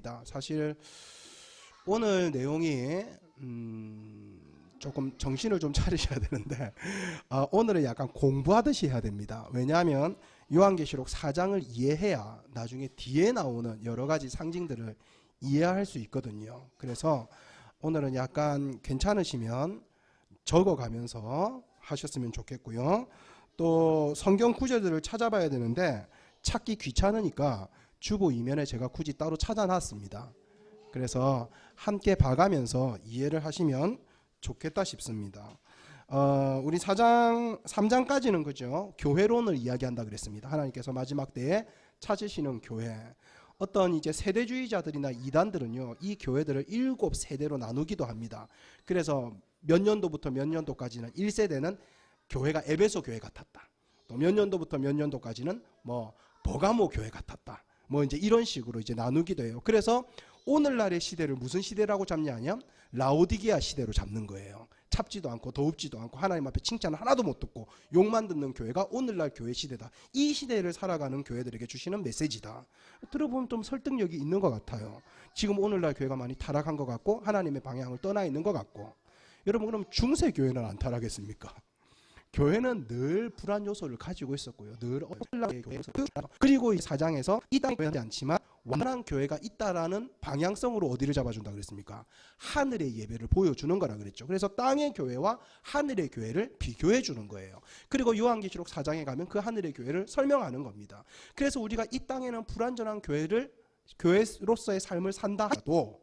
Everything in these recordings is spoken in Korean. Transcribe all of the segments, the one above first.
합니다. 사실 오늘 내용이 조금 정신을 좀 차리셔야 되는데 오늘은 약간 공부하듯이 해야 됩니다. 왜냐하면 요한계시록 4장을 이해해야 나중에 뒤에 나오는 여러 가지 상징들을 이해할 수 있거든요. 그래서 오늘은 약간 괜찮으시면 적어가면서 하셨으면 좋겠고요. 또 성경 구절들을 찾아봐야 되는데 찾기 귀찮으니까 주보 이면에 제가 굳이 따로 찾아놨습니다. 그래서 함께 봐가면서 이해를 하시면 좋겠다 싶습니다. 우리 3장까지는 그죠? 교회론을 이야기한다 그랬습니다. 하나님께서 마지막 때에 찾으시는 교회. 어떤 이제 세대주의자들이나 이단들은요, 이 교회들을 7세대로 나누기도 합니다. 그래서 몇 년도부터 몇 년도까지는 1세대는 교회가 에베소 교회 같았다. 또 몇 년도부터 몇 년도까지는 뭐 버가모 교회 같았다. 뭐 이제 이런 식으로 이제 나누기도 해요. 그래서 오늘날의 시대를 무슨 시대라고 잡냐면 라오디게아 시대로 잡는 거예요. 찹지도 않고 더웁지도 않고 하나님 앞에 칭찬을 하나도 못 듣고 욕만 듣는 교회가 오늘날 교회 시대다. 이 시대를 살아가는 교회들에게 주시는 메시지다. 들어보면 좀 설득력이 있는 것 같아요. 지금 오늘날 교회가 많이 타락한 것 같고 하나님의 방향을 떠나 있는 것 같고. 여러분 그럼 중세 교회는 안 타락했습니까? 교회는 늘 불안 요소를 가지고 있었고요. 늘 오늘날의 교회에서 그리고 이 4장에서 이 땅에 교회는 않지만 완전한 교회가 있다라는 방향성으로 어디를 잡아준다 그랬습니까? 하늘의 예배를 보여주는 거라 그랬죠. 그래서 땅의 교회와 하늘의 교회를 비교해 주는 거예요. 그리고 요한계시록 4장에 가면 그 하늘의 교회를 설명하는 겁니다. 그래서 우리가 이 땅에는 불완전한 교회로서의 삶을 산다 하도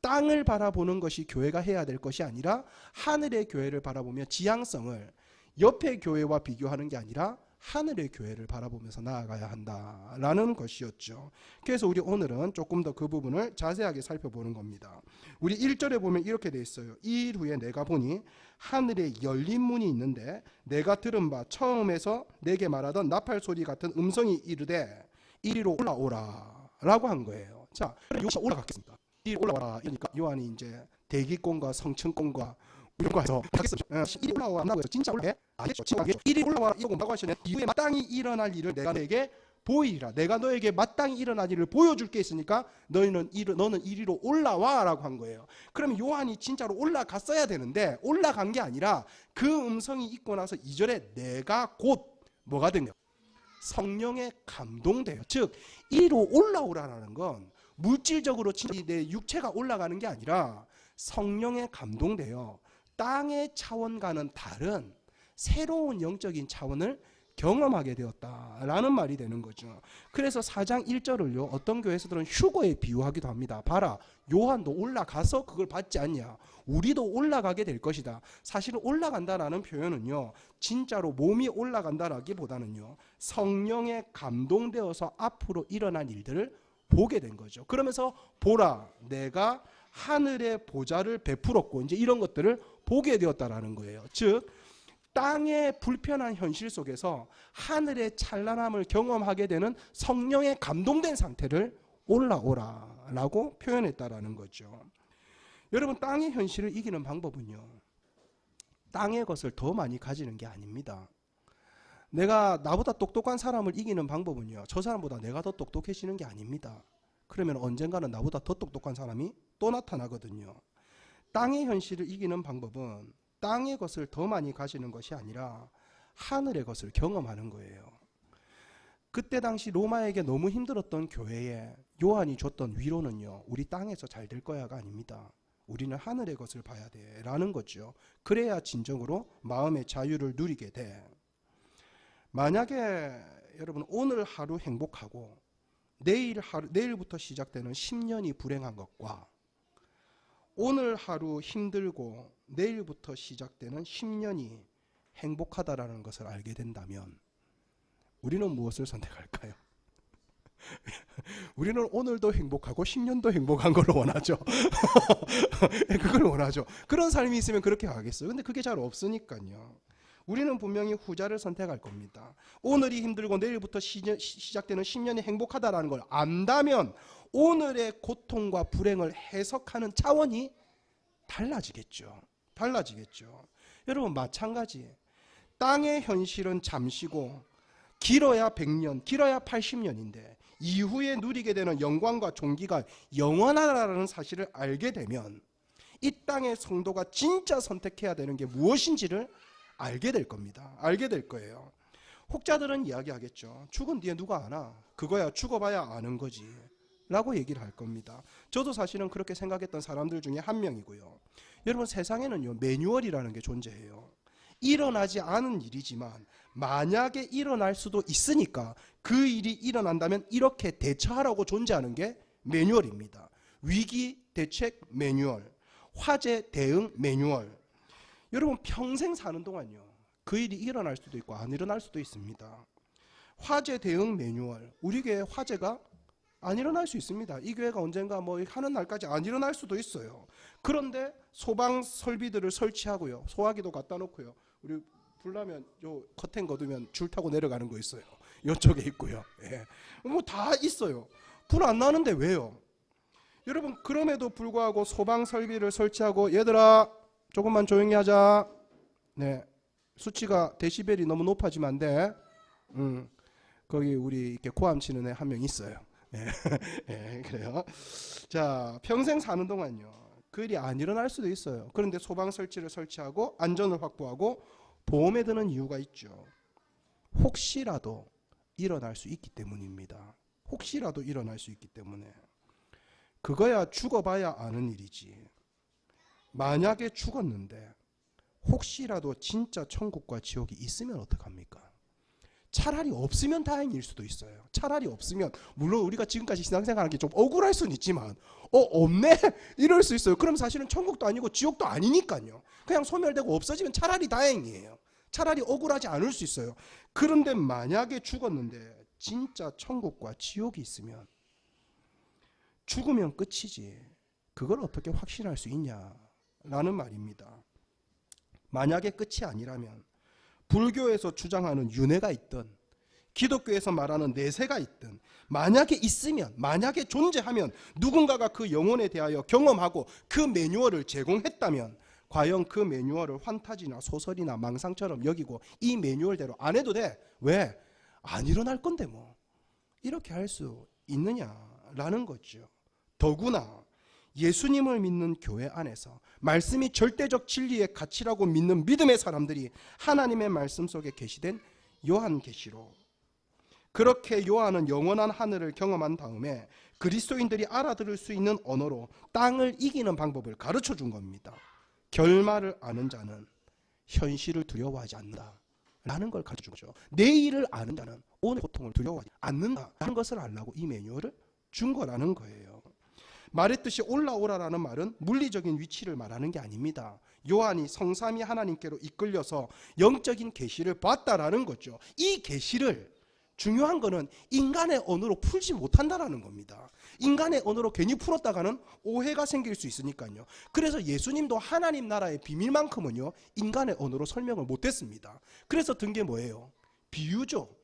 땅을 바라보는 것이 교회가 해야 될 것이 아니라 하늘의 교회를 바라보며 지향성을 옆의 교회와 비교하는 게 아니라 하늘의 교회를 바라보면서 나아가야 한다라는 것이었죠. 그래서 우리 오늘은 조금 더 그 부분을 자세하게 살펴보는 겁니다. 우리 1절에 보면 이렇게 돼 있어요. 이 일 후에 내가 보니 하늘에 열린 문이 있는데 내가 들은 바 처음에서 내게 말하던 나팔 소리 같은 음성이 이르되 이리로 올라오라 라고 한 거예요. 자, 요한이 올라갔겠습니다. 이리로 올라와라. 그러니까 요한이 이제 대기권과 성층권과 이런 거에서 이리 올라와라고 해서 진짜 올래? 알겠죠. 이리 올라와라 이거 뭐라고 하시네. 이후에 마땅히 일어날 일을 내가 너에게 보이리라. 내가 너에게 마땅히 일어날 일을 보여줄 게 있으니까 너는 이리로 올라와라고 한 거예요. 그러면 요한이 진짜로 올라갔어야 되는데 올라간 게 아니라 그 음성이 있고 나서 2절에 내가 곧 뭐가 되냐? 성령에 감동돼요. 즉 이리로 올라오라는 건 물질적으로 진짜 내 육체가 올라가는 게 아니라 성령에 감동돼요. 땅의 차원과는 다른 새로운 영적인 차원을 경험하게 되었다라는 말이 되는 거죠. 그래서 4장 1절을요 어떤 교회에서들은 휴거에 비유하기도 합니다. 봐라, 요한도 올라가서 그걸 받지 않냐. 우리도 올라가게 될 것이다. 사실은 올라간다라는 표현은요 진짜로 몸이 올라간다라기보다는요 성령에 감동되어서 앞으로 일어난 일들을 보게 된 거죠. 그러면서 보라, 내가 하늘의 보좌를 베풀었고 이제 이런 것들을 보게 되었다라는 거예요. 즉 땅의 불편한 현실 속에서 하늘의 찬란함을 경험하게 되는 성령에 감동된 상태를 올라오라라고 표현했다라는 거죠. 여러분 땅의 현실을 이기는 방법은요 땅의 것을 더 많이 가지는 게 아닙니다. 내가 나보다 똑똑한 사람을 이기는 방법은요 저 사람보다 내가 더 똑똑해지는 게 아닙니다. 그러면 언젠가는 나보다 더 똑똑한 사람이 또 나타나거든요. 땅의 현실을 이기는 방법은 땅의 것을 더 많이 가지는 것이 아니라 하늘의 것을 경험하는 거예요. 그때 당시 로마에게 너무 힘들었던 교회에 요한이 줬던 위로는요 우리 땅에서 잘 될 거야가 아닙니다. 우리는 하늘의 것을 봐야 돼 라는 거죠. 그래야 진정으로 마음의 자유를 누리게 돼. 만약에 여러분 오늘 하루 행복하고 내일부터 시작되는 10년이 불행한 것과 오늘 하루 힘들고 내일부터 시작되는 10년이 행복하다라는 것을 알게 된다면 우리는 무엇을 선택할까요? 우리는 오늘도 행복하고 10년도 행복한 걸 원하죠. 그걸 원하죠. 그런 삶이 있으면 그렇게 가겠어요. 근데 그게 잘 없으니까요. 우리는 분명히 후자를 선택할 겁니다. 오늘이 힘들고 내일부터 시작되는 10년이 행복하다라는 걸 안다면 오늘의 고통과 불행을 해석하는 차원이 달라지겠죠. 여러분 마찬가지. 땅의 현실은 잠시고 길어야 100년, 길어야 80년인데 이후에 누리게 되는 영광과 존귀가 영원하다라는 사실을 알게 되면 이 땅의 성도가 진짜 선택해야 되는 게 무엇인지를 알게 될 겁니다. 알게 될 거예요. 혹자들은 이야기하겠죠. 죽은 뒤에 누가 아나? 그거야 죽어봐야 아는 거지 라고 얘기를 할 겁니다. 저도 사실은 그렇게 생각했던 사람들 중에 한 명이고요. 여러분, 세상에는요 매뉴얼이라는 게 존재해요. 일어나지 않은 일이지만 만약에 일어날 수도 있으니까 그 일이 일어난다면 이렇게 대처하라고 존재하는 게 매뉴얼입니다. 위기 대책 매뉴얼, 화재 대응 매뉴얼. 여러분, 평생 사는 동안요 그 일이 일어날 수도 있고 안 일어날 수도 있습니다. 화재 대응 매뉴얼, 우리 교회 화재가 안 일어날 수 있습니다. 이 교회가 언젠가 뭐 하는 날까지 안 일어날 수도 있어요. 그런데 소방 설비들을 설치하고요, 소화기도 갖다 놓고요, 우리 불나면 요 커튼 걷으면 줄 타고 내려가는 거 있어요. 이쪽에 있고요. 예. 뭐 다 있어요. 불 안 나는데 왜요? 여러분, 그럼에도 불구하고 소방 설비를 설치하고 얘들아 조금만 조용히 하자. 네, 수치가 데시벨이 너무 높아지면 안 돼. 거기 우리 이렇게 고함 치는 애 한 명 있어요. 예. 예, 그래요. 자, 평생 사는 동안요 그 일이 안 일어날 수도 있어요. 그런데 소방 설치를 설치하고 안전을 확보하고 보험에 드는 이유가 있죠. 혹시라도 일어날 수 있기 때문입니다. 혹시라도 일어날 수 있기 때문에. 그거야 죽어봐야 아는 일이지. 만약에 죽었는데 혹시라도 진짜 천국과 지옥이 있으면 어떡합니까? 차라리 없으면 다행일 수도 있어요. 차라리 없으면, 물론 우리가 지금까지 신앙생활하는 게 좀 억울할 수는 있지만 없네? 이럴 수 있어요. 그럼 사실은 천국도 아니고 지옥도 아니니까요. 그냥 소멸되고 없어지면 차라리 다행이에요. 차라리 억울하지 않을 수 있어요. 그런데 만약에 죽었는데 진짜 천국과 지옥이 있으면 죽으면 끝이지 그걸 어떻게 확신할 수 있냐라는 말입니다. 만약에 끝이 아니라면 불교에서 주장하는 윤회가 있든 기독교에서 말하는 내세가 있든 만약에 있으면, 만약에 존재하면, 누군가가 그 영혼에 대하여 경험하고 그 매뉴얼을 제공했다면 과연 그 매뉴얼을 환타지나 소설이나 망상처럼 여기고 이 매뉴얼대로 안 해도 돼. 왜? 안 일어날 건데 뭐. 이렇게 할 수 있느냐라는 거죠. 더구나 예수님을 믿는 교회 안에서 말씀이 절대적 진리의 가치라고 믿는 믿음의 사람들이 하나님의 말씀 속에 계시된 요한계시록, 그렇게 요한은 영원한 하늘을 경험한 다음에 그리스도인들이 알아들을 수 있는 언어로 땅을 이기는 방법을 가르쳐 준 겁니다. 결말을 아는 자는 현실을 두려워하지 않는다 라는 걸 가르쳐 준 거죠. 내일을 아는 자는 오늘 고통을 두려워하지 않는다라는 것을 알라고 이 매뉴얼을 준 거라는 거예요. 말했듯이 올라오라라는 말은 물리적인 위치를 말하는 게 아닙니다. 요한이 성삼위 하나님께로 이끌려서 영적인 계시를 봤다라는 거죠. 이 계시를, 중요한 거는 인간의 언어로 풀지 못한다라는 겁니다. 인간의 언어로 괜히 풀었다가는 오해가 생길 수 있으니까요. 그래서 예수님도 하나님 나라의 비밀만큼은요 인간의 언어로 설명을 못했습니다. 그래서 든 게 뭐예요? 비유죠.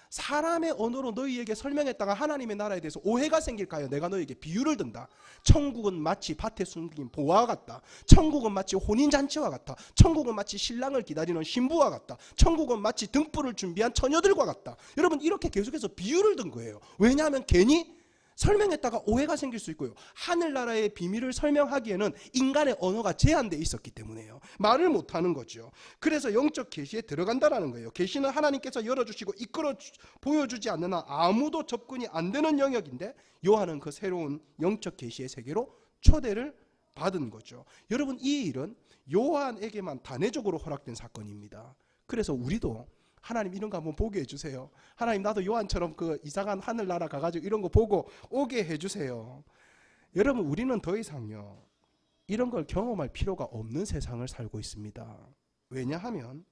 사람의 언어로 너희에게 설명했다가 하나님의 나라에 대해서 오해가 생길까요? 내가 너희에게 비유를 든다. 천국은 마치 밭에 숨긴 보화와 같다. 천국은 마치 혼인잔치와 같다. 천국은 마치 신랑을 기다리는 신부와 같다. 천국은 마치 등불을 준비한 처녀들과 같다. 여러분, 이렇게 계속해서 비유를 든 거예요. 왜냐하면 괜히 설명했다가 오해가 생길 수 있고요. 하늘나라의 비밀을 설명하기에는 인간의 언어가 제한되어 있었기 때문에요. 말을 못하는 거죠. 그래서 영적 계시에 들어간다라는 거예요. 계시는 하나님께서 열어주시고 이끌어 보여주지 않는 한 아무도 접근이 안 되는 영역인데 요한은 그 새로운 영적 계시의 세계로 초대를 받은 거죠. 여러분, 이 일은 요한에게만 단회적으로 허락된 사건입니다. 그래서 우리도 하나님 이런 거 한번 보게 해주세요. 하나님 나도 요한처럼 그 이상한 하늘나라 가가지고 이런 거 보고 오게 해주세요. 여러분, 우리는 더 이상요 이런 걸 경험할 필요가 없는 세상을 살고 있습니다. 왜냐하면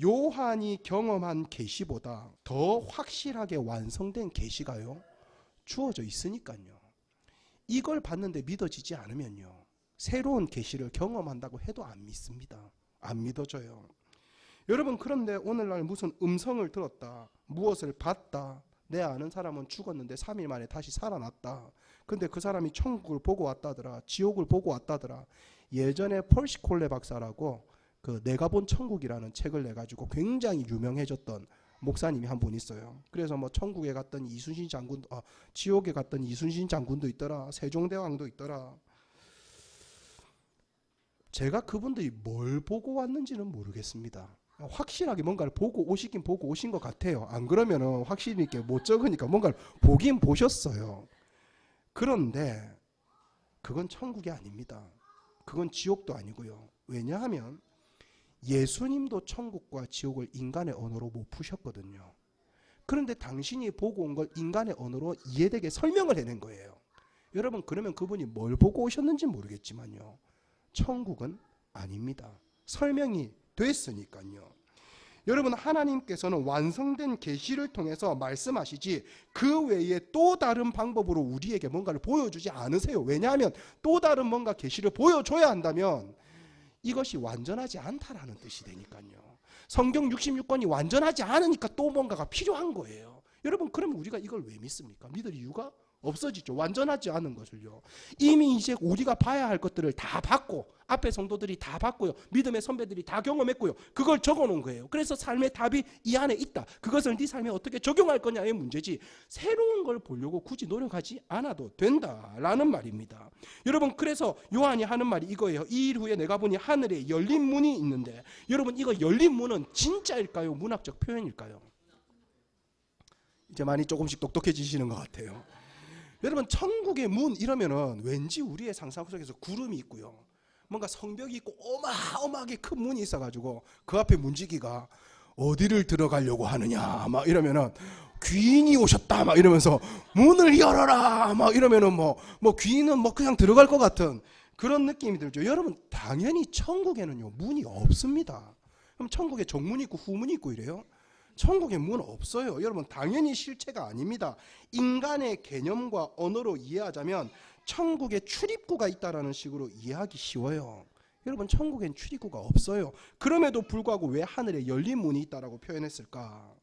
요한이 경험한 계시보다 더 확실하게 완성된 계시가요 주어져 있으니까요. 이걸 봤는데 믿어지지 않으면요 새로운 계시를 경험한다고 해도 안 믿습니다. 안 믿어져요. 여러분, 그런데 오늘날 무슨 음성을 들었다, 무엇을 봤다, 내 아는 사람은 죽었는데 3일 만에 다시 살아났다, 근데 그 사람이 천국을 보고 왔다더라, 지옥을 보고 왔다더라. 예전에 펄시콜레 박사라고 그 내가 본 천국이라는 책을 내가지고 굉장히 유명해졌던 목사님이 한 분 있어요. 그래서 뭐 천국에 갔던 이순신 장군도, 지옥에 갔던 이순신 장군도 있더라, 세종대왕도 있더라. 제가 그분들이 뭘 보고 왔는지는 모르겠습니다. 확실하게 뭔가를 보고 오시긴 보고 오신 것 같아요. 안 그러면은 확실히 이렇게 못 적으니까 뭔가를 보긴 보셨어요. 그런데 그건 천국이 아닙니다. 그건 지옥도 아니고요. 왜냐하면 예수님도 천국과 지옥을 인간의 언어로 못 푸셨거든요. 그런데 당신이 보고 온 걸 인간의 언어로 이해되게 설명을 해낸 거예요. 여러분, 그러면 그분이 뭘 보고 오셨는지 모르겠지만요, 천국은 아닙니다. 설명이 됐으니까요. 여러분, 하나님께서는 완성된 계시를 통해서 말씀하시지 그 외에 또 다른 방법으로 우리에게 뭔가를 보여주지 않으세요. 왜냐하면 또 다른 뭔가 계시를 보여줘야 한다면 이것이 완전하지 않다라는 뜻이 되니까요. 성경 66권이 완전하지 않으니까 또 뭔가가 필요한 거예요. 여러분, 그러면 우리가 이걸 왜 믿습니까? 믿을 이유가 없어지죠. 완전하지 않은 것을요. 이미 이제 우리가 봐야 할 것들을 다 봤고, 앞에 성도들이 다 봤고요, 믿음의 선배들이 다 경험했고요, 그걸 적어놓은 거예요. 그래서 삶의 답이 이 안에 있다. 그것을 네 삶에 어떻게 적용할 거냐의 문제지 새로운 걸 보려고 굳이 노력하지 않아도 된다라는 말입니다. 여러분, 그래서 요한이 하는 말이 이거예요. 이 일 후에 내가 보니 하늘에 열린 문이 있는데, 여러분, 이거 열린 문은 진짜일까요? 문학적 표현일까요? 이제 많이 조금씩 똑똑해지시는 것 같아요. 여러분, 천국의 문 이러면은 왠지 우리의 상상 속에서 구름이 있고요, 뭔가 성벽이 있고 어마어마하게 큰 문이 있어가지고 그 앞에 문지기가 어디를 들어가려고 하느냐 막 이러면은 귀인이 오셨다 막 이러면서 문을 열어라 막 이러면은 뭐 귀인은 뭐 그냥 들어갈 것 같은 그런 느낌이 들죠. 여러분, 당연히 천국에는요 문이 없습니다. 그럼 천국에 정문이 있고 후문이 있고 이래요? 천국에 문 없어요. 여러분, 당연히 실체가 아닙니다. 인간의 개념과 언어로 이해하자면 천국에 출입구가 있다라는 식으로 이해하기 쉬워요. 여러분, 천국엔 출입구가 없어요. 그럼에도 불구하고 왜 하늘에 열린 문이 있다라고 표현했을까?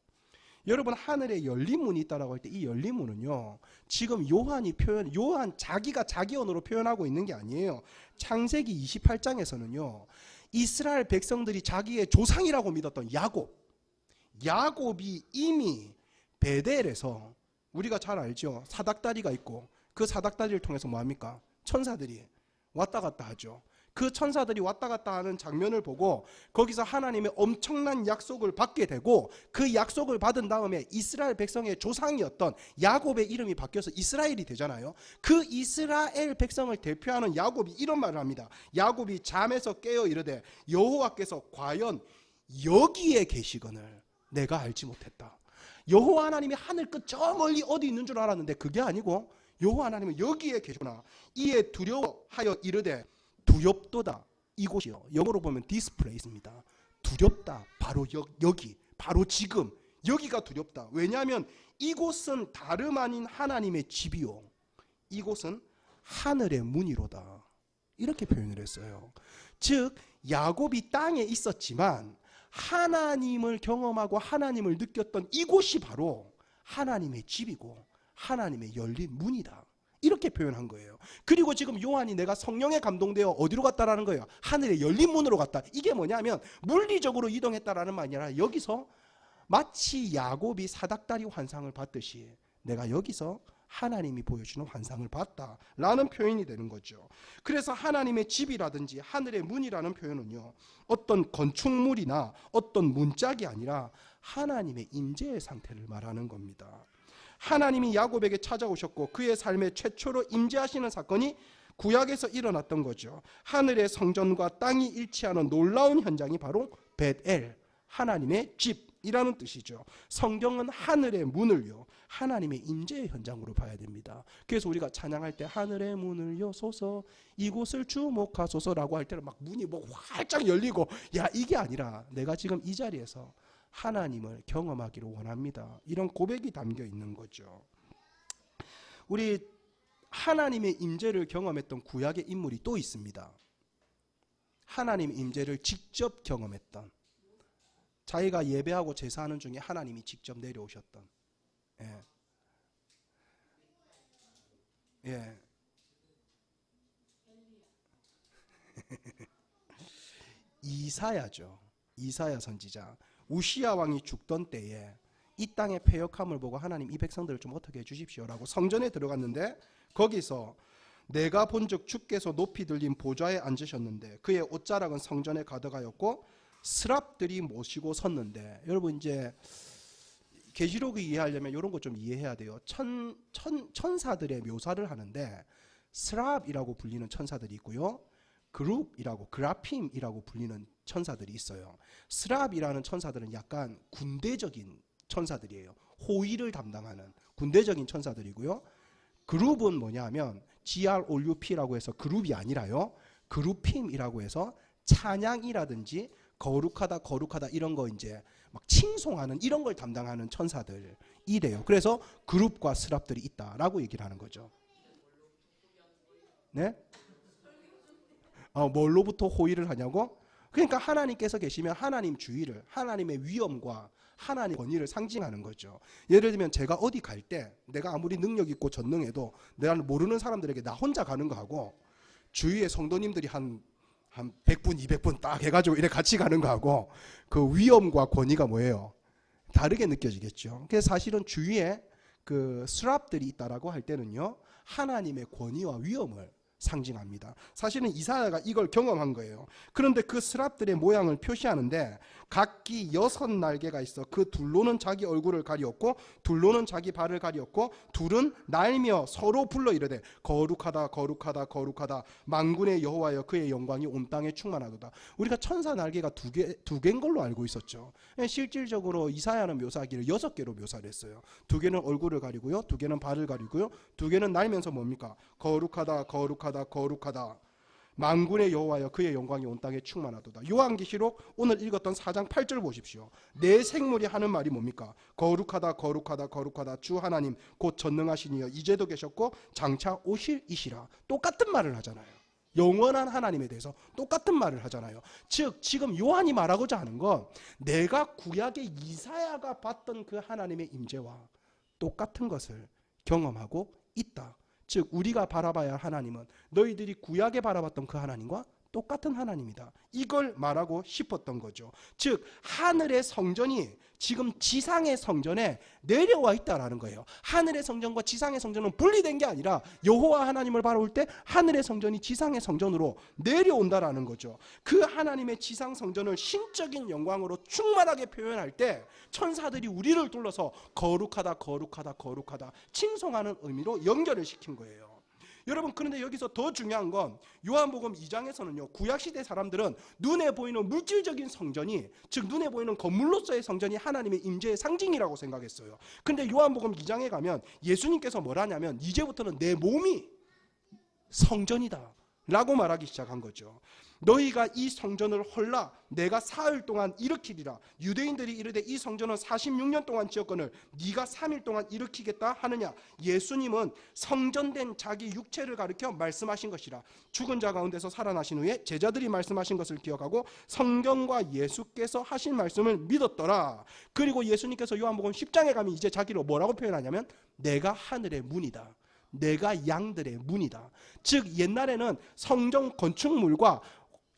여러분, 하늘에 열린 문이 있다라고 할 때 이 열린 문은요, 지금 요한 자기가 자기 언어로 표현하고 있는 게 아니에요. 창세기 28장에서는요 이스라엘 백성들이 자기의 조상이라고 믿었던 야곱이 이미 베델에서, 우리가 잘 알죠, 사닥다리가 있고 그 사닥다리를 통해서 뭐합니까? 천사들이 왔다 갔다 하죠. 그 천사들이 왔다 갔다 하는 장면을 보고 거기서 하나님의 엄청난 약속을 받게 되고, 그 약속을 받은 다음에 이스라엘 백성의 조상이었던 야곱의 이름이 바뀌어서 이스라엘이 되잖아요. 그 이스라엘 백성을 대표하는 야곱이 이런 말을 합니다. 야곱이 잠에서 깨어 이르되 여호와께서 과연 여기에 계시거늘 내가 알지 못했다. 여호와 하나님이 하늘 끝 저 멀리 어디 있는 줄 알았는데 그게 아니고 여호와 하나님은 여기에 계시구나. 이에 두려워하여 이르되 두렵도다. 이곳이요, 영어로 보면 this place입니다. 두렵다. 바로 여기, 바로 지금 여기가 두렵다. 왜냐하면 이곳은 다름 아닌 하나님의 집이요, 이곳은 하늘의 문이로다. 이렇게 표현을 했어요. 즉 야곱이 땅에 있었지만 하나님을 경험하고 하나님을 느꼈던 이곳이 바로 하나님의 집이고 하나님의 열린 문이다. 이렇게 표현한 거예요. 그리고 지금 요한이 내가 성령에 감동되어 어디로 갔다라는 거예요? 하늘의 열린 문으로 갔다. 이게 뭐냐면 물리적으로 이동했다라는 말이 아니라 여기서 마치 야곱이 사닥다리 환상을 봤듯이 내가 여기서 하나님이 보여주는 환상을 봤다라는 표현이 되는 거죠. 그래서 하나님의 집이라든지 하늘의 문이라는 표현은요, 어떤 건축물이나 어떤 문짝이 아니라 하나님의 임재의 상태를 말하는 겁니다. 하나님이 야곱에게 찾아오셨고 그의 삶에 최초로 임재하시는 사건이 구약에서 일어났던 거죠. 하늘의 성전과 땅이 일치하는 놀라운 현장이 바로 벳엘, 하나님의 집이라는 뜻이죠. 성경은 하늘의 문을요, 하나님의 임재의 현장으로 봐야 됩니다. 그래서 우리가 찬양할 때 하늘의 문을 여소서 이곳을 주목하소서라고 할 때는 막 문이 뭐 활짝 열리고, 야, 이게 아니라 내가 지금 이 자리에서 하나님을 경험하기를 원합니다. 이런 고백이 담겨 있는 거죠. 우리 하나님의 임재를 경험했던 구약의 인물이 또 있습니다. 하나님의 임재를 직접 경험했던, 자기가 예배하고 제사하는 중에 하나님이 직접 내려오셨던, 예. 이사야죠. 이사야 선지자. 우시야 왕이 죽던 때에 이 땅의 패역함을 보고 하나님 이 백성들을 좀 어떻게 해주십시오라고 성전에 들어갔는데 거기서 내가 본즉 주께서 높이 들린 보좌에 앉으셨는데 그의 옷자락은 성전에 가득하였고 스랍들이 모시고 섰는데, 여러분 이제 계시록을 이해하려면 이런 거 좀 이해해야 돼요. 천사들의 묘사를 하는데 스랍이라고 불리는 천사들이 있고요, 그룹이라고 그라핌이라고 불리는 천사들이 있어요. 스랍이라는 천사들은 약간 군대적인 천사들이에요. 호위를 담당하는 군대적인 천사들이고요, 그룹은 뭐냐면 GROUP라고 해서 그룹이 아니라요, 그룹힘이라고 해서 찬양이라든지 거룩하다 거룩하다 이런 거 이제 막 칭송하는 이런 걸 담당하는 천사들이래요. 그래서 그룹과 스랍들이 있다라고 얘기를 하는 거죠. 네? 뭘로부터 호의를 하냐고? 그러니까 하나님께서 계시면 하나님 주의를, 하나님의 위엄과 하나님의 권위를 상징하는 거죠. 예를 들면 제가 어디 갈 때 내가 아무리 능력 있고 전능해도 내가 모르는 사람들에게 나 혼자 가는 거하고 주위에 성도님들이 한 100분 200분 딱 해가지고 이렇게 같이 가는 거하고 그 위엄과 권위가 뭐예요? 다르게 느껴지겠죠. 그래서 사실은 주위에 그 스랍들이 있다라고 할 때는요, 하나님의 권위와 위엄을 상징합니다. 사실은 이사야가 이걸 경험한 거예요. 그런데 그 스랍들의 모양을 표시하는데 각기 6날개가 있어 그 둘로는 자기 얼굴을 가리었고 둘로는 자기 발을 가리었고 둘은 날며 서로 불러 이르되 거룩하다 거룩하다 거룩하다 만군의 여호와여 그의 영광이 온 땅에 충만하도다. 우리가 천사 날개가 두 개인 걸로 알고 있었죠. 실질적으로 이사야는 묘사하기를 6개로 묘사를 했어요. 2개는 얼굴을 가리고요, 2개는 발을 가리고요, 2개는 날면서 뭡니까? 거룩하다 거룩하다 거룩하다 만군의 여호와여 그의 영광이 온 땅에 충만하도다. 요한계시록 오늘 읽었던 4장 8절 보십시오. 내 생물이 하는 말이 뭡니까? 거룩하다 거룩하다 거룩하다 주 하나님 곧 전능하시니여 이제도 계셨고 장차 오실 이시라. 똑같은 말을 하잖아요. 영원한 하나님에 대해서 똑같은 말을 하잖아요. 즉 지금 요한이 말하고자 하는 건 내가 구약의 이사야가 봤던 그 하나님의 임재와 똑같은 것을 경험하고 있다. 즉 우리가 바라봐야 할 하나님은 너희들이 구약에 바라봤던 그 하나님과 똑같은 하나님이다. 이걸 말하고 싶었던 거죠. 즉 하늘의 성전이 지금 지상의 성전에 내려와 있다라는 거예요. 하늘의 성전과 지상의 성전은 분리된 게 아니라 여호와 하나님을 바라볼 때 하늘의 성전이 지상의 성전으로 내려온다라는 거죠. 그 하나님의 지상 성전을 신적인 영광으로 충만하게 표현할 때 천사들이 우리를 둘러서 거룩하다 거룩하다 거룩하다 칭송하는 의미로 연결을 시킨 거예요. 여러분, 그런데 여기서 더 중요한 건 요한복음 2장에서는요 구약시대 사람들은 눈에 보이는 물질적인 성전이, 즉 눈에 보이는 건물로서의 성전이 하나님의 임재의 상징이라고 생각했어요. 그런데 요한복음 2장에 가면 예수님께서 뭘 하냐면 이제부터는 내 몸이 성전이다 라고 말하기 시작한 거죠. 너희가 이 성전을 헐라 내가 사흘 동안 일으키리라. 유대인들이 이르되 이 성전은 46년 동안 지었거늘 네가 3일 동안 일으키겠다 하느냐. 예수님은 성전된 자기 육체를 가리켜 말씀하신 것이라. 죽은 자 가운데서 살아나신 후에 제자들이 말씀하신 것을 기억하고 성경과 예수께서 하신 말씀을 믿었더라. 그리고 예수님께서 요한복음 10장에 가면 이제 자기를 뭐라고 표현하냐면 내가 하늘의 문이다, 내가 양들의 문이다. 즉 옛날에는 성전 건축물과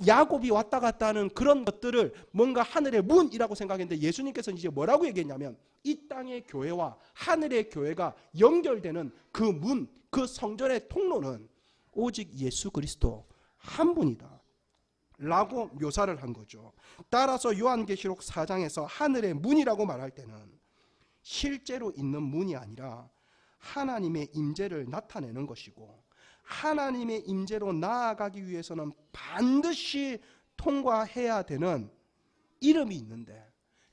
야곱이 왔다 갔다 하는 그런 것들을 뭔가 하늘의 문이라고 생각했는데 예수님께서는 이제 뭐라고 얘기했냐면 이 땅의 교회와 하늘의 교회가 연결되는 그 문, 그 성전의 통로는 오직 예수 그리스도 한 분이다 라고 묘사를 한 거죠. 따라서 요한계시록 4장에서 하늘의 문이라고 말할 때는 실제로 있는 문이 아니라 하나님의 임재를 나타내는 것이고, 하나님의 임재로 나아가기 위해서는 반드시 통과해야 되는 이름이 있는데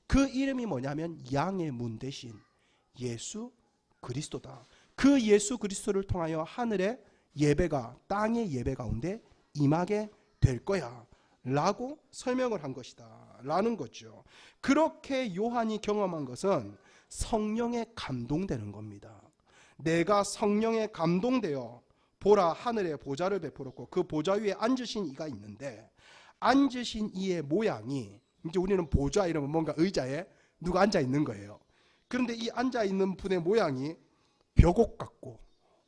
그 이름이 뭐냐면 양의 문 대신 예수 그리스도다. 그 예수 그리스도를 통하여 하늘의 예배가 땅의 예배 가운데 임하게 될 거야 라고 설명을 한 것이다 라는 거죠. 그렇게 요한이 경험한 것은 성령에 감동되는 겁니다. 내가 성령에 감동되어 보라 하늘에 보좌를 베풀었고 그 보좌 위에 앉으신 이가 있는데 앉으신 이의 모양이, 이제 우리는 보좌 이러면 뭔가 의자에 누가 앉아 있는 거예요. 그런데 이 앉아 있는 분의 모양이 벽옥 같고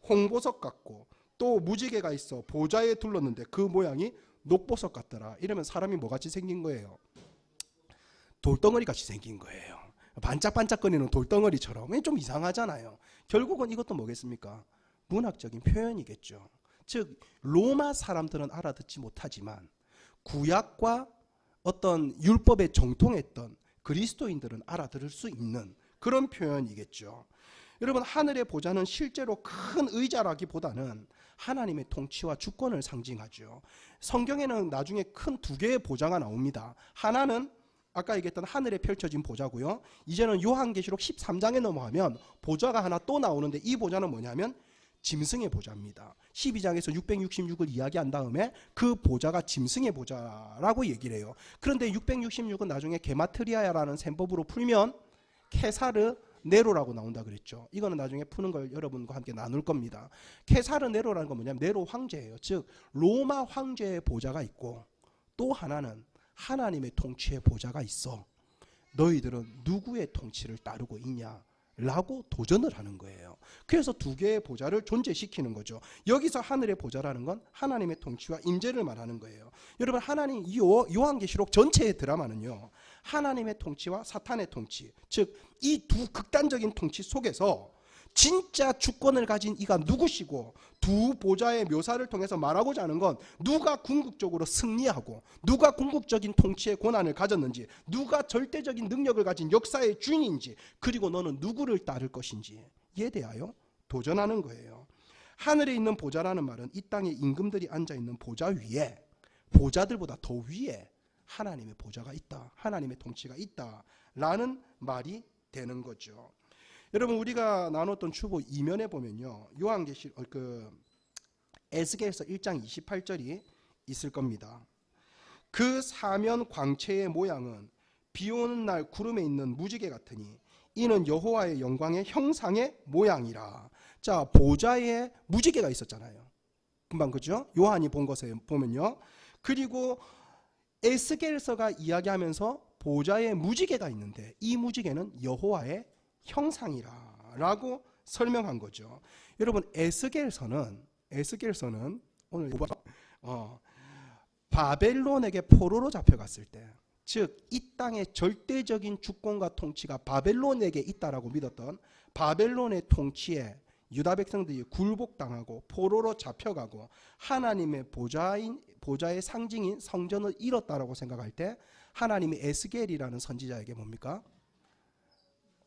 홍보석 같고 또 무지개가 있어 보좌에 둘렀는데 그 모양이 녹보석 같더라. 이러면 사람이 뭐같이 생긴 거예요? 돌덩어리 같이 생긴 거예요. 반짝반짝거리는 돌덩어리처럼 좀 이상하잖아요. 결국은 이것도 뭐겠습니까? 문학적인 표현이겠죠. 즉 로마 사람들은 알아듣지 못하지만 구약과 어떤 율법에 정통했던 그리스도인들은 알아들을 수 있는 그런 표현이겠죠. 여러분, 하늘의 보좌는 실제로 큰 의자라기보다는 하나님의 통치와 주권을 상징하죠. 성경에는 나중에 큰 두 개의 보좌가 나옵니다. 하나는 아까 얘기했던 하늘에 펼쳐진 보좌고요. 이제는 요한계시록 13장에 넘어가면 보좌가 하나 또 나오는데 이 보좌는 뭐냐면 짐승의 보좌입니다. 12장에서 666을 이야기한 다음에 그 보좌가 짐승의 보좌라고 얘기를 해요. 그런데 666은 나중에 게마트리아라는 셈법으로 풀면 케사르 네로라고 나온다 그랬죠. 이거는 나중에 푸는 걸 여러분과 함께 나눌 겁니다. 케사르 네로라는 건 뭐냐면 네로 황제예요. 즉 로마 황제의 보좌가 있고 또 하나는 하나님의 통치의 보좌가 있어. 너희들은 누구의 통치를 따르고 있냐? 라고 도전을 하는 거예요. 그래서 두 개의 보좌를 존재시키는 거죠. 여기서 하늘의 보좌라는 건 하나님의 통치와 임재를 말하는 거예요. 여러분, 하나님 요한계시록 전체의 드라마는요, 하나님의 통치와 사탄의 통치, 즉 이 두 극단적인 통치 속에서 진짜 주권을 가진 이가 누구시고 두 보좌의 묘사를 통해서 말하고자 하는 건 누가 궁극적으로 승리하고 누가 궁극적인 통치의 권한을 가졌는지, 누가 절대적인 능력을 가진 역사의 주인인지, 그리고 너는 누구를 따를 것인지에 대하여 도전하는 거예요. 하늘에 있는 보좌라는 말은 이 땅에 임금들이 앉아있는 보좌 위에, 보좌들보다 더 위에 하나님의 보좌가 있다, 하나님의 통치가 있다라는 말이 되는 거죠. 여러분, 우리가 나눴던 추보 2면에 보면요, 요한계시록 에스겔서 1장 28절이 있을 겁니다. 그 사면 광채의 모양은 비 오는 날 구름에 있는 무지개 같으니 이는 여호와의 영광의 형상의 모양이라. 자, 보좌에 무지개가 있었잖아요. 금방, 그죠? 요한이 본 것에 보면요. 그리고 에스겔서가 이야기하면서 보좌에 무지개가 있는데 이 무지개는 여호와의 형상이라라고 설명한 거죠. 여러분, 에스겔서는 오늘 바벨론에게 포로로 잡혀갔을 때, 즉 이 땅의 절대적인 주권과 통치가 바벨론에게 있다라고 믿었던 바벨론의 통치에 유다 백성들이 굴복당하고 포로로 잡혀가고 하나님의 보좌의 상징인 성전을 잃었다라고 생각할 때 하나님이 에스겔이라는 선지자에게 뭡니까?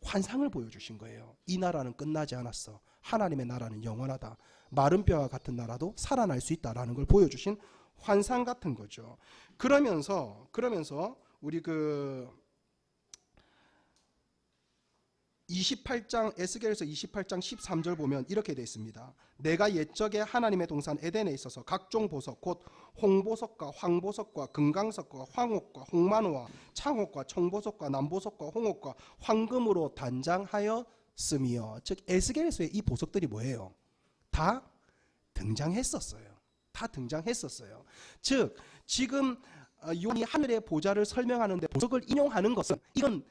환상을 보여주신 거예요. 이 나라는 끝나지 않았어. 하나님의 나라는 영원하다. 마른 뼈와 같은 나라도 살아날 수 있다라는 걸 보여주신 환상 같은 거죠. 그러면서 우리 28장 에스겔서 28장 13절 보면 이렇게 되어 있습니다. 내가 옛적에 하나님의 동산 에덴에 있어서 각종 보석 곧 홍보석과 황보석과 금강석과 황옥과 홍만호와 창옥과 청보석과 남보석과 홍옥과 황금으로 단장하였으며, 즉 에스겔서의 이 보석들이 뭐예요? 다 등장했었어요. 즉 지금 요한이 하늘의 보좌를 설명하는데 보석을 인용하는 것은, 이건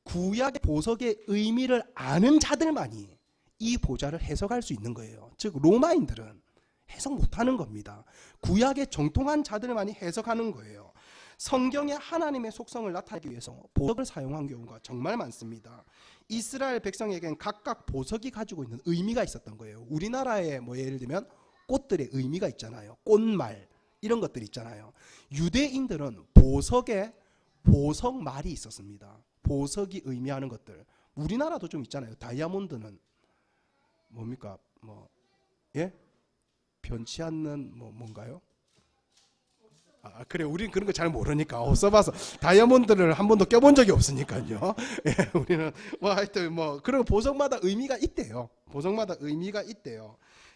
구약의 보석의 의미를 아는 자들만이 이 보좌를 해석할 수 있는 거예요. 즉 로마인들은 해석 못하는 겁니다. 구약에 정통한 자들만이 해석하는 거예요. 성경에 하나님의 속성을 나타내기 위해서 보석을 사용한 경우가 정말 많습니다. 이스라엘 백성에겐 각각 보석이 가지고 있는 의미가 있었던 거예요. 우리나라에 뭐 예를 들면 꽃들의 의미가 있잖아요. 꽃말 이런 것들 있잖아요. 유대인들은 보석에 보석말이 있었습니다. 보석이 의미하는 것들. 우리나라도 좀 있잖아요. 다이아몬드는 뭡니까? 변치 않는 뭔가요? 그래, 우리는 그런 거 잘 모르니까 없어봐서 다이아몬드를 한 번도 껴본 적이 없으니까요. 예, 우리는 하여튼 그런 보석마다 의미가 있대요.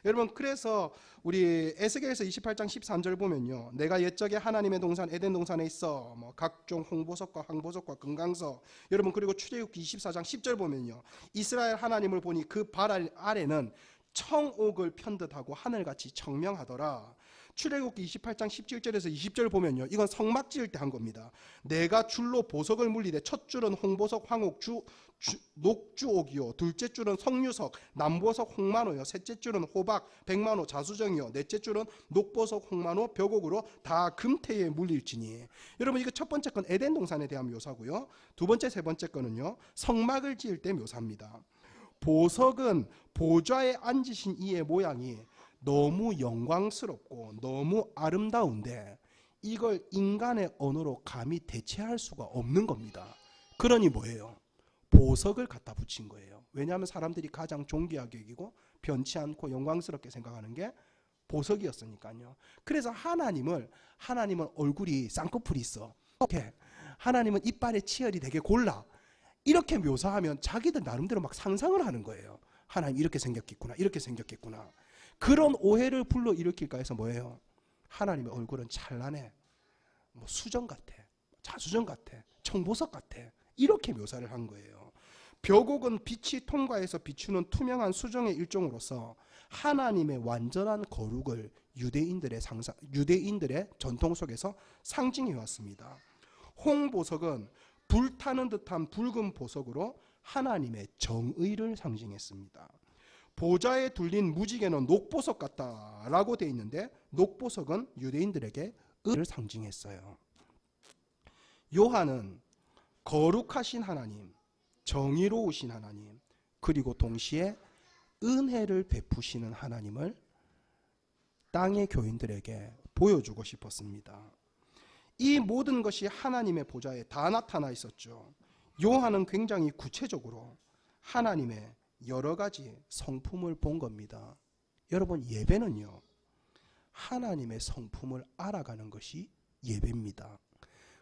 여러분, 그래서 우리 에스겔서 28장 13절 보면요, 내가 옛적에 하나님의 동산 에덴 동산에 있어 각종 홍보석과 황보석과 금강석. 여러분, 그리고 출애굽기 24장 10절 보면요, 이스라엘 하나님을 보니 그 발 아래는 청옥을 편듯하고 하늘같이 청명하더라. 출애굽기 28장 17절에서 20절 보면요, 이건 성막 지을 때 한 겁니다. 내가 줄로 보석을 물리되 첫 줄은 홍보석 황옥 녹주옥이요, 둘째 줄은 석류석 남보석 홍만호요, 셋째 줄은 호박 백만호 자수정이요, 넷째 줄은 녹보석 홍만호 벽옥으로 다 금태에 물릴지니. 여러분, 이거 첫 번째 건 에덴 동산에 대한 묘사고요. 두 번째, 세 번째 거는요, 성막을 지을 때 묘사입니다. 보석은 보좌에 앉으신 이의 모양이 너무 영광스럽고 너무 아름다운데 이걸 인간의 언어로 감히 대체할 수가 없는 겁니다. 그러니 뭐예요? 보석을 갖다 붙인 거예요. 왜냐하면 사람들이 가장 존귀하게 여기고 변치 않고 영광스럽게 생각하는 게 보석이었으니까요. 그래서 하나님은 얼굴이 쌍꺼풀이 있어. 이렇게 하나님은 이빨에 치열이 되게 골라. 이렇게 묘사하면 자기들 나름대로 막 상상을 하는 거예요. 하나님 이렇게 생겼겠구나, 이렇게 생겼겠구나. 그런 오해를 불러일으킬까 해서 뭐예요? 하나님의 얼굴은 찬란해, 뭐 수정 같아, 자수정 같아, 청보석 같아, 이렇게 묘사를 한 거예요. 벽옥은 빛이 통과해서 비추는 투명한 수정의 일종으로서 하나님의 완전한 거룩을 유대인들의 전통 속에서 상징해 왔습니다. 홍보석은 불타는 듯한 붉은 보석으로 하나님의 정의를 상징했습니다. 보좌에 둘린 무지개는 녹보석 같다라고 되어 있는데, 녹보석은 유대인들에게 의를 상징했어요. 요한은 거룩하신 하나님, 정의로우신 하나님, 그리고 동시에 은혜를 베푸시는 하나님을 땅의 교인들에게 보여주고 싶었습니다. 이 모든 것이 하나님의 보좌에 다 나타나 있었죠. 요한은 굉장히 구체적으로 하나님의 여러 가지 성품을 본 겁니다. 여러분, 예배는요, 하나님의 성품을 알아가는 것이 예배입니다.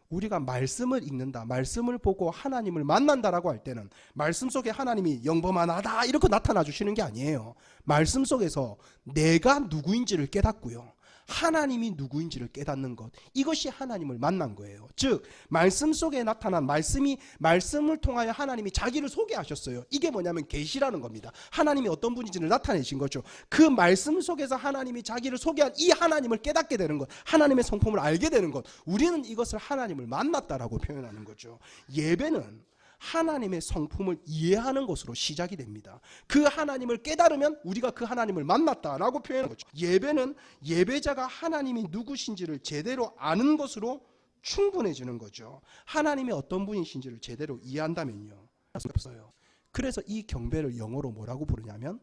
우리가 말씀을 읽는다, 말씀을 보고 하나님을 만난다라고 할 때는 말씀 속에 하나님이 영범하다 이렇게 나타나 주시는 게 아니에요. 말씀 속에서 내가 누구인지를 깨닫고요, 하나님이 누구인지를 깨닫는 것, 이것이 하나님을 만난 거예요. 즉 말씀 속에 나타난 말씀을 통하여 하나님이 자기를 소개하셨어요. 이게 뭐냐면 계시라는 겁니다. 하나님이 어떤 분인지를 나타내신 거죠. 그 말씀 속에서 하나님이 자기를 소개한 이 하나님을 깨닫게 되는 것, 하나님의 성품을 알게 되는 것, 우리는 이것을 하나님을 만났다라고 표현하는 거죠. 예배는 하나님의 성품을 이해하는 것으로 시작이 됩니다. 그 하나님을 깨달으면 우리가 그 하나님을 만났다라고 표현하는 거죠. 예배는 예배자가 하나님이 누구신지를 제대로 아는 것으로 충분해지는 거죠. 하나님이 어떤 분이신지를 제대로 이해한다면요, 없어요. 그래서 이 경배를 영어로 뭐라고 부르냐면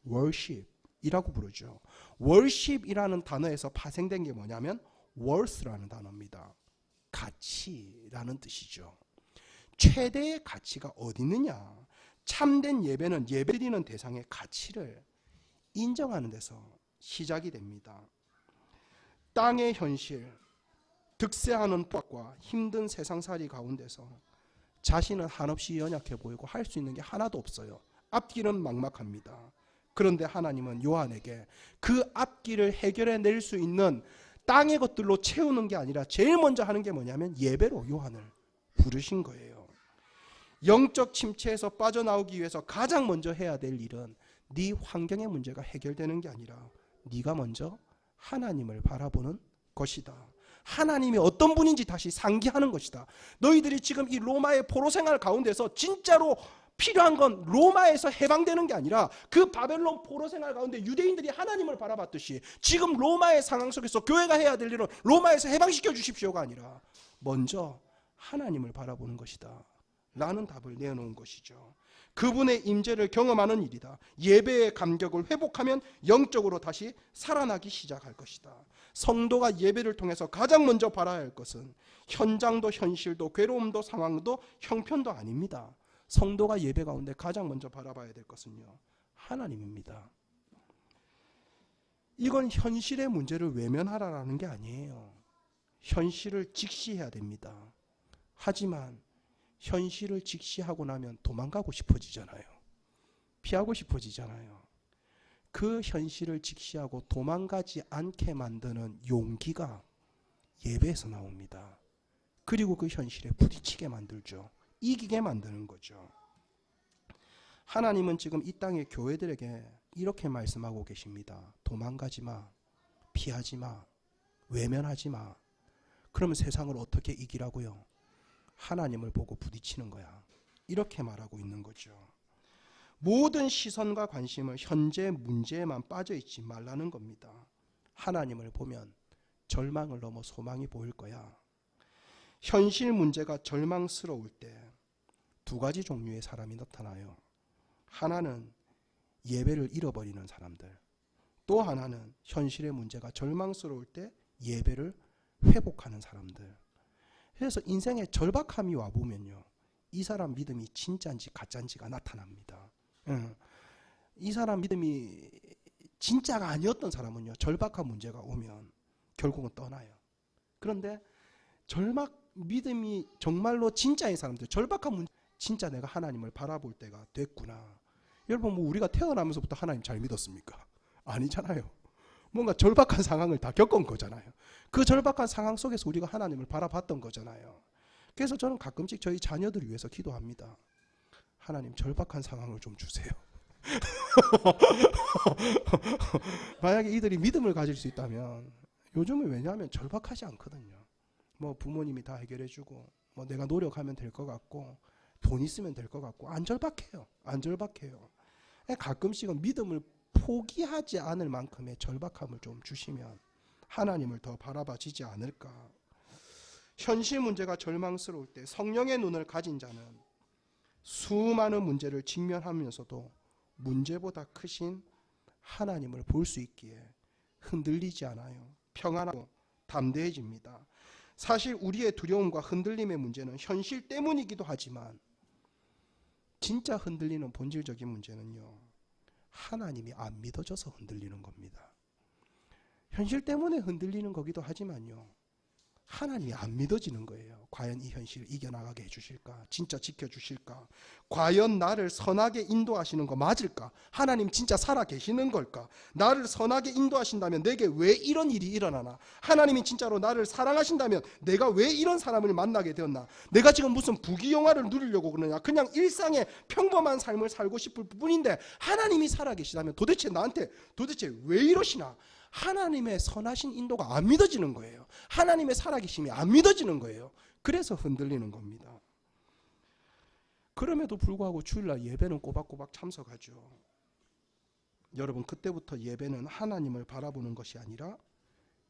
worship이라고 부르죠. worship이라는 단어에서 파생된 게 뭐냐면 worth라는 단어입니다. 가치라는 뜻이죠. 최대의 가치가 어디 있느냐? 참된 예배는 예배드리는 대상의 가치를 인정하는 데서 시작이 됩니다. 땅의 현실, 득세하는 폭과 힘든 세상살이 가운데서 자신은 한없이 연약해 보이고 할 수 있는 게 하나도 없어요. 앞길은 막막합니다. 그런데 하나님은 요한에게 그 앞길을 해결해낼 수 있는 땅의 것들로 채우는 게 아니라 제일 먼저 하는 게 뭐냐면 예배로 요한을 부르신 거예요. 영적 침체에서 빠져나오기 위해서 가장 먼저 해야 될 일은 네 환경의 문제가 해결되는 게 아니라 네가 먼저 하나님을 바라보는 것이다. 하나님이 어떤 분인지 다시 상기하는 것이다. 너희들이 지금 이 로마의 포로 생활 가운데서 진짜로 필요한 건 로마에서 해방되는 게 아니라 그 바벨론 포로 생활 가운데 유대인들이 하나님을 바라봤듯이 지금 로마의 상황 속에서 교회가 해야 될 일은 로마에서 해방시켜 주십시오가 아니라 먼저 하나님을 바라보는 것이다 라는 답을 내놓은 것이죠. 그분의 임재를 경험하는 일이다. 예배의 감격을 회복하면 영적으로 다시 살아나기 시작할 것이다. 성도가 예배를 통해서 가장 먼저 바라야 할 것은 현장도 현실도 괴로움도 상황도 형편도 아닙니다. 성도가 예배 가운데 가장 먼저 바라봐야 될 것은요, 하나님입니다. 이건 현실의 문제를 외면하라는 게 아니에요. 현실을 직시해야 됩니다. 하지만 현실을 직시하고 나면 도망가고 싶어지잖아요. 피하고 싶어지잖아요. 그 현실을 직시하고 도망가지 않게 만드는 용기가 예배에서 나옵니다. 그리고 그 현실에 부딪히게 만들죠. 이기게 만드는 거죠. 하나님은 지금 이 땅의 교회들에게 이렇게 말씀하고 계십니다. 도망가지 마. 피하지 마. 외면하지 마. 그러면 세상을 어떻게 이기라고요? 하나님을 보고 부딪히는 거야. 이렇게 말하고 있는 거죠. 모든 시선과 관심을 현재 문제에만 빠져있지 말라는 겁니다. 하나님을 보면 절망을 넘어 소망이 보일 거야. 현실 문제가 절망스러울 때 두 가지 종류의 사람이 나타나요. 하나는 예배를 잃어버리는 사람들, 또 하나는 현실의 문제가 절망스러울 때 예배를 회복하는 사람들. 그래서 인생에 절박함이 와보면요, 이 사람 믿음이 진짜인지 가짜인지가 나타납니다. 이 사람 믿음이 진짜가 아니었던 사람은요, 절박한 문제가 오면 결국은 떠나요. 그런데 믿음이 정말로 진짜인 사람들, 절박한 문제, 진짜 내가 하나님을 바라볼 때가 됐구나. 여러분, 뭐 우리가 태어나면서부터 하나님 잘 믿었습니까? 아니잖아요. 뭔가 절박한 상황을 다 겪은 거잖아요. 그 절박한 상황 속에서 우리가 하나님을 바라봤던 거잖아요. 그래서 저는 가끔씩 저희 자녀들을 위해서 기도합니다. 하나님, 절박한 상황을 좀 주세요. 만약에 이들이 믿음을 가질 수 있다면, 요즘은 왜냐하면 절박하지 않거든요. 뭐 부모님이 다 해결해주고, 뭐 내가 노력하면 될 것 같고, 돈 있으면 될 것 같고, 안 절박해요. 안 절박해요. 가끔씩은 믿음을 포기하지 않을 만큼의 절박함을 좀 주시면 하나님을 더 바라봐지지 않을까. 현실 문제가 절망스러울 때 성령의 눈을 가진 자는 수많은 문제를 직면하면서도 문제보다 크신 하나님을 볼 수 있기에 흔들리지 않아요. 평안하고 담대해집니다. 사실 우리의 두려움과 흔들림의 문제는 현실 때문이기도 하지만, 진짜 흔들리는 본질적인 문제는요, 하나님이 안 믿어져서 흔들리는 겁니다. 현실 때문에 흔들리는 거기도 하지만요, 하나님이 안 믿어지는 거예요. 과연 이 현실을 이겨나가게 해주실까? 진짜 지켜주실까? 과연 나를 선하게 인도하시는 거 맞을까? 하나님 진짜 살아계시는 걸까? 나를 선하게 인도하신다면 내게 왜 이런 일이 일어나나? 하나님이 진짜로 나를 사랑하신다면 내가 왜 이런 사람을 만나게 되었나? 내가 지금 무슨 부귀영화를 누리려고 그러냐? 그냥 일상의 평범한 삶을 살고 싶을 뿐인데 하나님이 살아계시다면 도대체 나한테 왜 이러시나? 하나님의 선하신 인도가 안 믿어지는 거예요. 하나님의 살아계심이 안 믿어지는 거예요. 그래서 흔들리는 겁니다. 그럼에도 불구하고 주일날 예배는 꼬박꼬박 참석하죠. 여러분, 그때부터 예배는 하나님을 바라보는 것이 아니라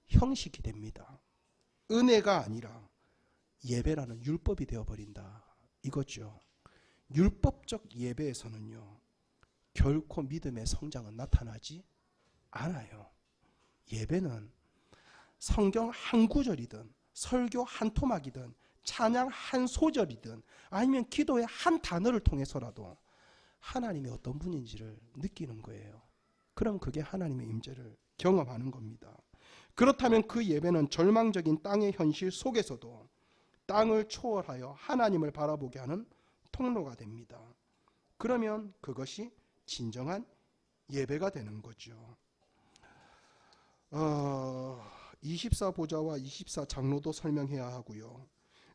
형식이 됩니다. 은혜가 아니라 예배라는 율법이 되어버린다, 이거죠. 율법적 예배에서는요, 결코 믿음의 성장은 나타나지 않아요. 예배는 성경 한 구절이든 설교 한 토막이든 찬양 한 소절이든 아니면 기도의 한 단어를 통해서라도 하나님이 어떤 분인지를 느끼는 거예요. 그럼 그게 하나님의 임재를 경험하는 겁니다. 그렇다면 그 예배는 절망적인 땅의 현실 속에서도 땅을 초월하여 하나님을 바라보게 하는 통로가 됩니다. 그러면 그것이 진정한 예배가 되는 거죠. 24보좌와 24장로도 설명해야 하고요.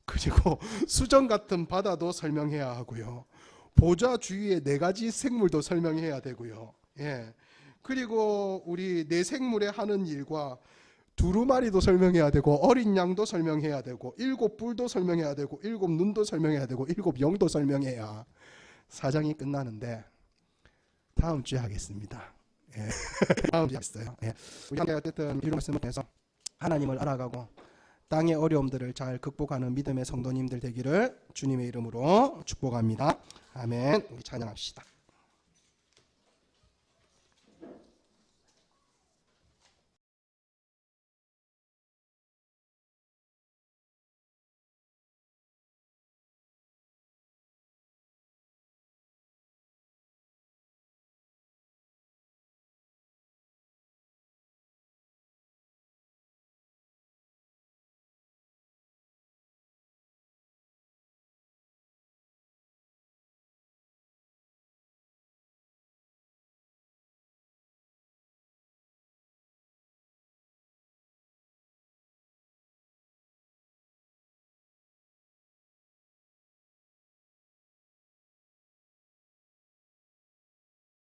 그리고 수정 같은 바다도 설명해야 하고요. 보좌 주위의 4가지 생물도 설명해야 되고요. 예. 그리고 우리 네 생물에 하는 일과 두루마리도 설명해야 되고, 어린 양도 설명해야 되고, 7뿔도 설명해야 되고, 7눈도 설명해야 되고, 7영도 설명해야 사장이 끝나는데, 다음 주에 하겠습니다. 예. 다음 주에 하겠어요. 예. 우리 함께 어쨌든 이런 말씀을 통해서 하나님을 알아가고 땅의 어려움들을 잘 극복하는 믿음의 성도님들 되기를 주님의 이름으로 축복합니다. 아멘. 우리 찬양합시다.